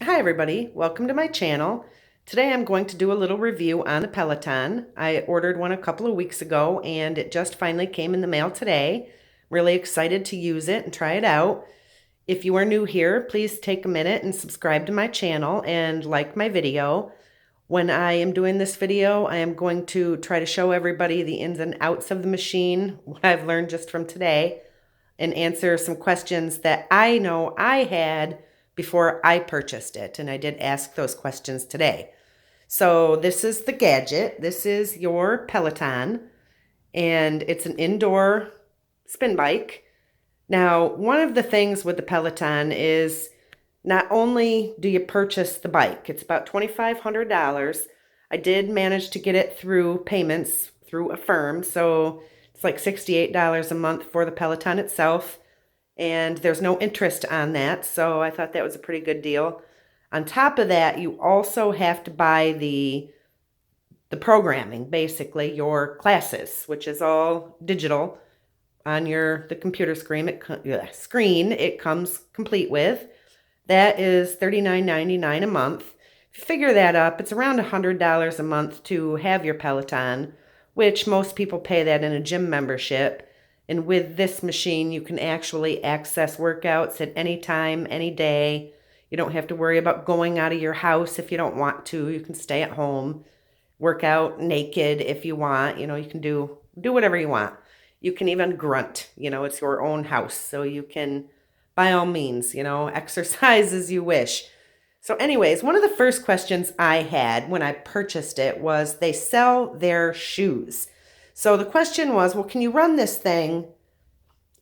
Hi everybody, welcome to my channel. Today I'm going to do a little review on the Peloton. I ordered one a couple of weeks ago and it just finally came in the mail today. Really excited to use it and try it out. If you are new here, please take a minute and subscribe to my channel and like my video. When I am doing this video, I am going to try to show everybody the ins and outs of the machine, what I've learned just from today, and answer some questions that I know I had before I purchased it. And I did ask those questions today. So this is the gadget. This is your Peloton, and it's an indoor spin bike. Now, one of the things with the Peloton is not only do you purchase the bike, it's about $2,500. I did manage to get it through payments through Affirm, so it's like $68 a month for the Peloton itself, and there's no interest on that, so I thought that was a pretty good deal. On top of that, you also have to buy the programming, basically your classes, which is all digital on the computer screen. It comes complete with. That is $39.99 a month. If you figure that up, it's around $100 a month to have your Peloton, which most people pay that in a gym membership. And with this machine, you can actually access workouts at any time, any day. You don't have to worry about going out of your house if you don't want to. You can stay at home, work out naked if you want. You can do whatever you want. You can even grunt. It's your own house, so you can, by all means, exercise as you wish. So anyways, one of the first questions I had when I purchased it was they sell their shoes. So the question was, well, can you run this thing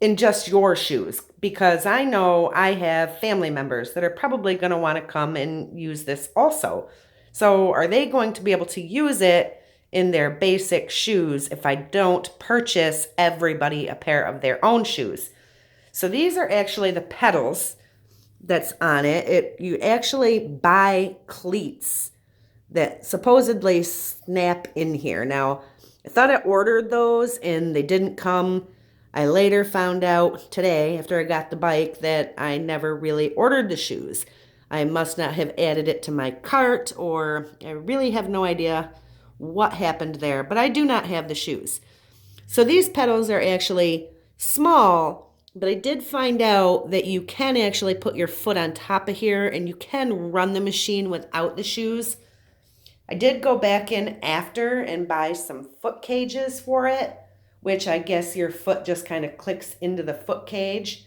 in just your shoes? Because I know I have family members that are probably going to want to come and use this also. So are they going to be able to use it in their basic shoes if I don't purchase everybody a pair of their own shoes? So these are actually the pedals that's on it. You actually buy cleats that supposedly snap in here. Now, I thought I ordered those and they didn't come. I later found out today, after I got the bike, that I never really ordered the shoes. I must not have added it to my cart, or I really have no idea what happened there, but I do not have the shoes. So these pedals are actually small, but I did find out that you can actually put your foot on top of here and you can run the machine without the shoes. I did go back in after and buy some foot cages for it, which I guess your foot just kind of clicks into the foot cage.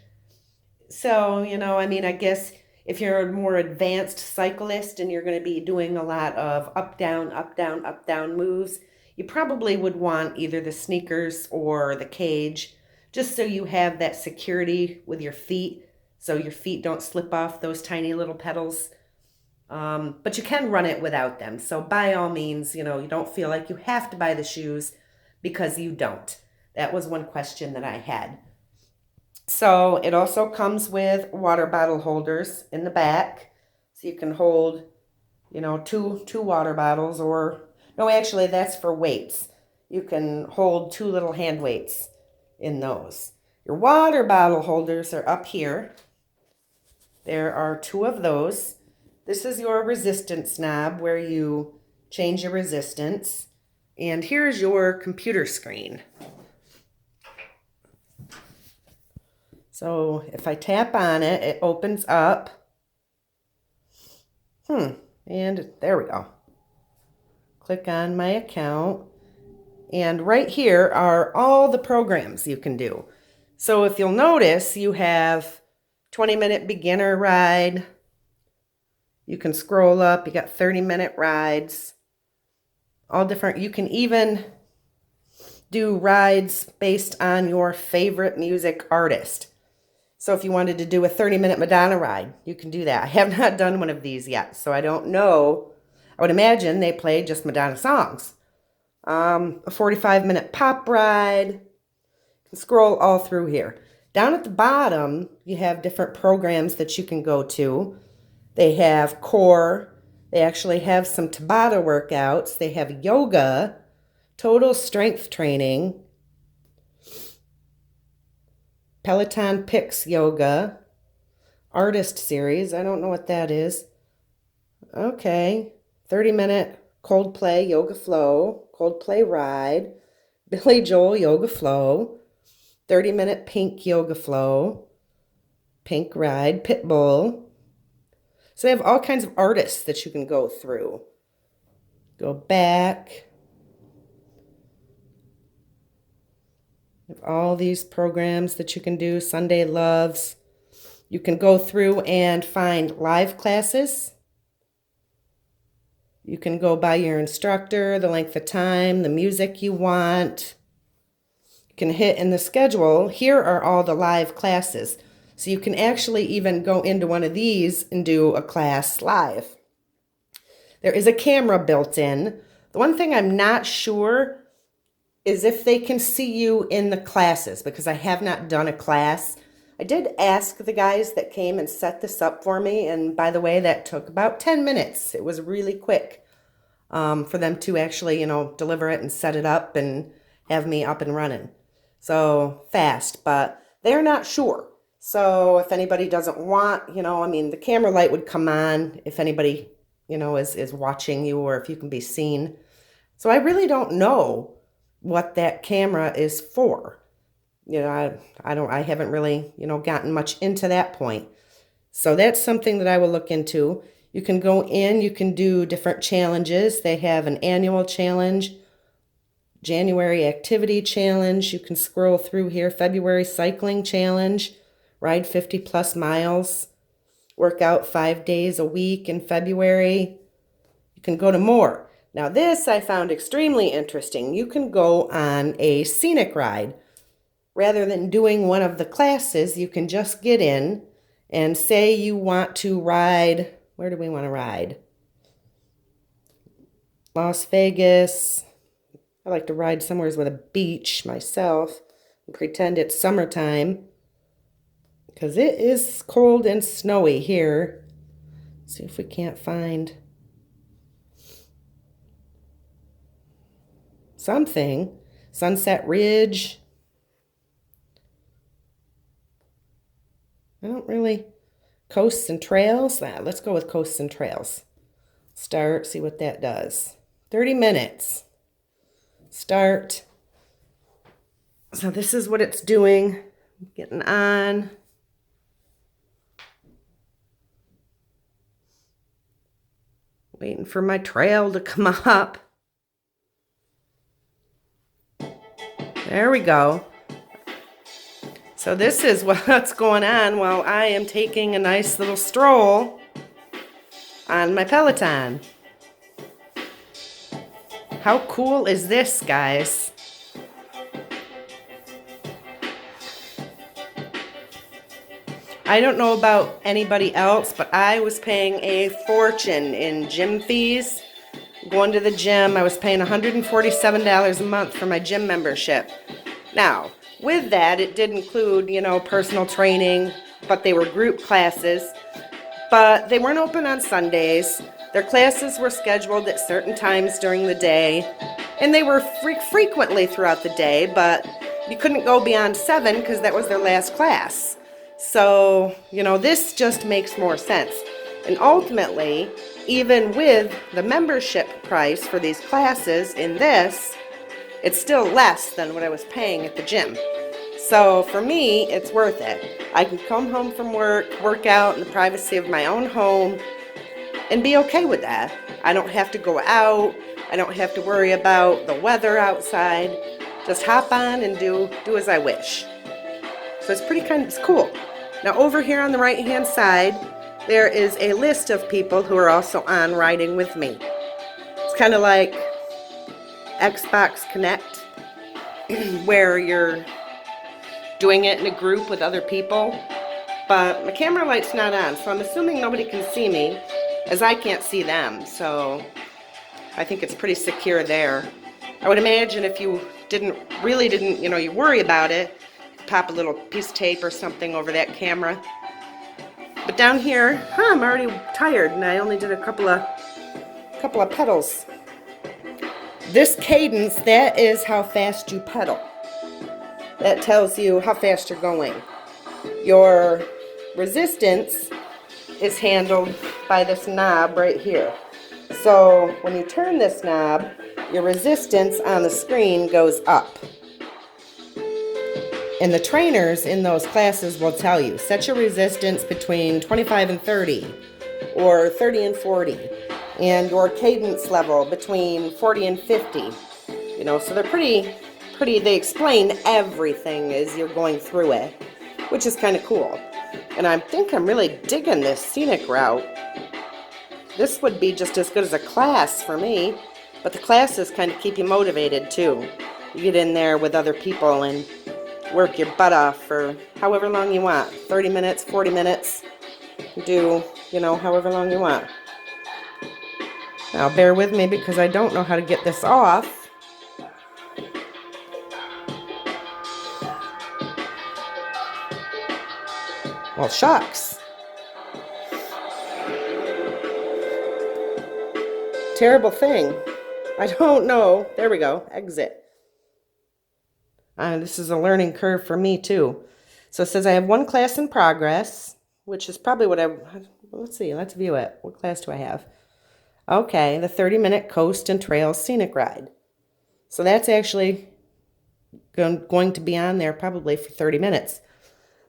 So, I guess if you're a more advanced cyclist and you're going to be doing a lot of up, down, up, down, up, down moves, you probably would want either the sneakers or the cage, just so you have that security with your feet, so your feet don't slip off those tiny little pedals. But you can run it without them. So by all means, you don't feel like you have to buy the shoes, because you don't. That was one question that I had. So it also comes with water bottle holders in the back. So you can hold, two water bottles, or, no, actually that's for weights. You can hold two little hand weights in those. Your water bottle holders are up here. There are two of those. This is your resistance knob where you change your resistance. And here's your computer screen. So if I tap on it, it opens up. And there we go. Click on my account. And right here are all the programs you can do. So if you'll notice, you have 20-minute beginner ride. You can scroll up. You got 30-minute rides. All different. You can even do rides based on your favorite music artist. So if you wanted to do a 30-minute Madonna ride, you can do that. I have not done one of these yet, so I don't know. I would imagine they play just Madonna songs. A 45-minute pop ride. You can scroll all through here. Down at the bottom, you have different programs that you can go to. They have core. They actually have some Tabata workouts. They have yoga, total strength training, Peloton Picks yoga, artist series. I don't know what that is. Okay, 30-minute Coldplay Yoga Flow, Coldplay Ride, Billy Joel Yoga Flow, 30-minute Pink Yoga Flow, Pink Ride, Pitbull. So they have all kinds of artists that you can go through. Go back. Have all these programs that you can do, Sunday Loves. You can go through and find live classes. You can go by your instructor, the length of time, the music you want. You can hit in the schedule. Here are all the live classes. So you can actually even go into one of these and do a class live. There is a camera built in. The one thing I'm not sure is if they can see you in the classes, because I have not done a class. I did ask the guys that came and set this up for me, and by the way, that took about 10 minutes. It was really quick for them to actually, deliver it and set it up and have me up and running. So fast, but they're not sure. So if anybody doesn't want, the camera light would come on if anybody, is watching you, or if you can be seen. So I really don't know what that camera is for. I haven't really, gotten much into that point. So that's something that I will look into. You can go in, you can do different challenges. They have an annual challenge, January activity challenge. You can scroll through here, February cycling challenge, ride 50 plus miles, work out 5 days a week in February. You can go to more. Now this I found extremely interesting. You can go on a scenic ride. Rather than doing one of the classes, you can just get in and say you want to ride, where do we want to ride? Las Vegas. I like to ride somewhere with a beach myself and pretend it's summertime, because it is cold and snowy here. Let's see if we can't find something. Sunset Ridge. I don't really. Coasts and Trails. Let's go with Coasts and Trails. Start, see what that does. 30 minutes. Start. So this is what it's doing. Getting on. Waiting for my trail to come up. There we go. So this is what's going on while I am taking a nice little stroll on my Peloton. How cool is this, guys? I don't know about anybody else, but I was paying a fortune in gym fees. Going to the gym, I was paying $147 a month for my gym membership. Now, with that, it did include, personal training, but they were group classes. But they weren't open on Sundays. Their classes were scheduled at certain times during the day, and they were frequently throughout the day, but you couldn't go beyond 7 because that was their last class. So, this just makes more sense. And ultimately, even with the membership price for these classes in this, it's still less than what I was paying at the gym. So for me, it's worth it. I can come home from work, work out in the privacy of my own home, and be okay with that. I don't have to go out. I don't have to worry about the weather outside. Just hop on and do as I wish. So it's cool. Now over here on the right-hand side, there is a list of people who are also on riding with me. It's kind of like Xbox Connect, where you're doing it in a group with other people, but my camera light's not on, so I'm assuming nobody can see me, as I can't see them, so I think it's pretty secure there. I would imagine if you didn't, you worry about it, pop a little piece of tape or something over that camera. But down here, I'm already tired, and I only did a couple of pedals. This cadence, that is how fast you pedal. That tells you how fast you're going. Your resistance is handled by this knob right here. So when you turn this knob, your resistance on the screen goes up. And the trainers in those classes will tell you, set your resistance between 25 and 30, or 30 and 40, and your cadence level between 40 and 50. You know, so they're pretty, they explain everything as you're going through it, which is kind of cool. And I think I'm really digging this scenic route. This would be just as good as a class for me, but the classes kind of keep you motivated too. You get in there with other people and work your butt off for however long you want, 30 minutes, 40 minutes, do, you know, however long you want. Now bear with me because I don't know how to get this off. Well, shucks. Terrible thing. I don't know. There we go. Exit. This is a learning curve for me too. So it says I have one class in progress, which is probably what let's see, let's view it. What class do I have? Okay, the 30-minute Coast and Trails Scenic Ride. So that's actually going to be on there probably for 30 minutes.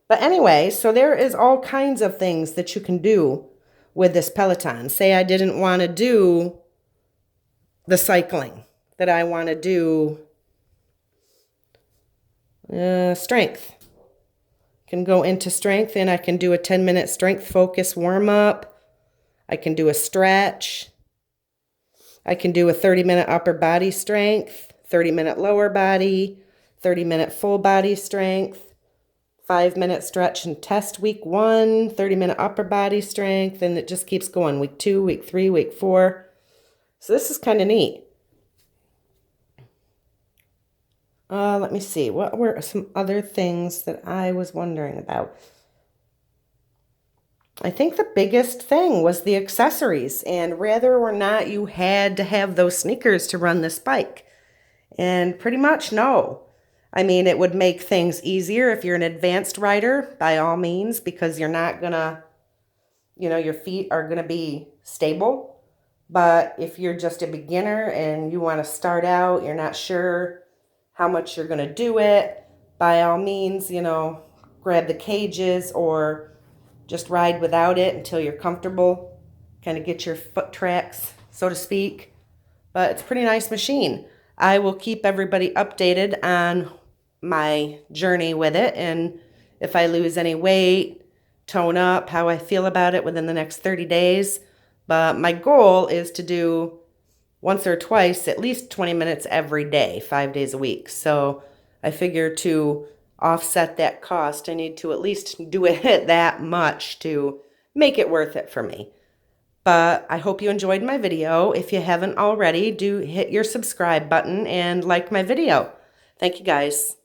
But anyway, so there is all kinds of things that you can do with this Peloton. Say I didn't want to do the cycling, that I want to do strength. Can go into strength and I can do a 10-minute strength focus warm-up. I can do a stretch. I can do a 30-minute upper body strength, 30-minute lower body, 30-minute full body strength, 5-minute stretch and test week 1, 30-minute upper body strength, and it just keeps going. Week 2, week 3, week 4. So this is kind of neat. Let me see. What were some other things that I was wondering about? I think the biggest thing was the accessories, and whether or not you had to have those sneakers to run this bike. And pretty much no. I mean, it would make things easier if you're an advanced rider, by all means, because you're not gonna, you know, your feet are gonna be stable. But if you're just a beginner and you want to start out, you're not sure how much you're going to do it, by all means, you know, grab the cages or just ride without it until you're comfortable. Kind of get your foot tracks, so to speak. But it's a pretty nice machine. I will keep everybody updated on my journey with it, and if I lose any weight, tone up, how I feel about it within the next 30 days. But my goal is to do once or twice, at least 20 minutes every day, 5 days a week. So I figure to offset that cost, I need to at least do it that much to make it worth it for me. But I hope you enjoyed my video. If you haven't already, do hit your subscribe button and like my video. Thank you guys.